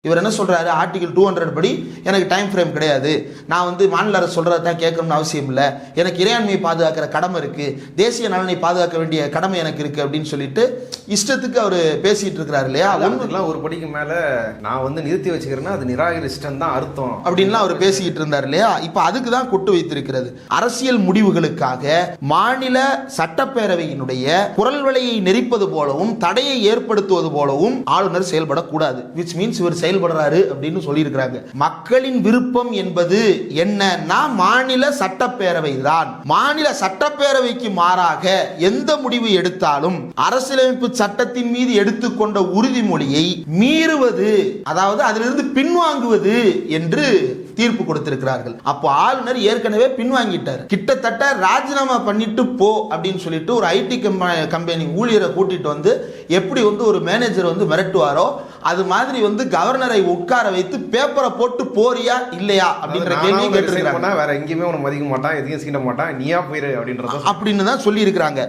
இவர் என்ன சொல்றாரு, ஆர்டிகல் 200 படி எனக்கு டைம் ஃப்ரேம் கிடையாது, நான் வந்து மாநில அரசு சொல்றதை தான் கேட்கணும்னு அவசியம் இல்லை, எனக்கு இறையாண்மையை பாதுகாக்கிற கடமை இருக்கு, தேசிய நலனை பாதுகாக்க வேண்டிய கடமை எனக்கு இருக்கு அப்படின்னு சொல்லிட்டு இஷ்டத்துக்கு அவர் பேசிட்டு இருக்கிறாரு இல்லையா. அதெல்லாம் ஒரு படிக்கு மேல நான் வந்து நிறுத்தி வச்சுக்கிறேன்னா அது நிராகரிச்சிட்டேன் தான் அர்த்தம் அப்படின்லாம் அவர் பேசிக்கிட்டு இருந்தார் இல்லையா. இப்ப அதுக்கு தான் கொட்டு வைத்திருக்கிறது. அரசியல் முடிவுகளுக்காக மாநில சட்டப்பேரவையினுடைய குரல் வலையை நெரிப்பது போலவும் தடையை ஏற்படுத்துவது போலவும் ஆளுநர் செயல்படக்கூடாது. விச் மீன்ஸ் இவர் செயல்படுறாரு அப்படின்னு சொல்லியிருக்கிறாங்க. மக்களின் விருப்பம் என்பது என்னன்னா மாநில சட்டப்பேரவை தான். மாநில சட்டப்பேரவைக்கு மாறாக எந்த முடிவு எடுத்தாலும் அரசியலமைப்பு சட்டத்தின் மீது எடுத்துக்கொண்ட உறுதிமொழியை மீறுவது, அதாவது அதிலிருந்து பின்வாங்குவது என்று தீர்ப்பு கொடுத்திருக்கிறார்கள். அப்போ ஆளுநர் ஏற்கனவே பின்வாங்கிட்டார். கிட்டத்தட்ட ராஜினாமா பண்ணிட்டு போ அப்படின்னு சொல்லிட்டு ஒரு ஐடி கம்பெனி ஊழியரை கூட்டிட்டு வந்து எப்படி வந்து ஒரு மேனேஜர் வந்து மிரட்டுவாரோ அது மாதிரி வந்து கவர்னரை உட்கார வைத்து பேப்பரை போட்டு போறியா இல்லையா அப்படின்ற கேள்வியை கேட்டிருக்காங்க. வேற எங்கேயுமே உனக்கு மதிக்க மாட்டான், எதையும் சீண்ட மாட்டான், நீயா போயிரு அப்படின்னு தான் சொல்லி இருக்கிறாங்க.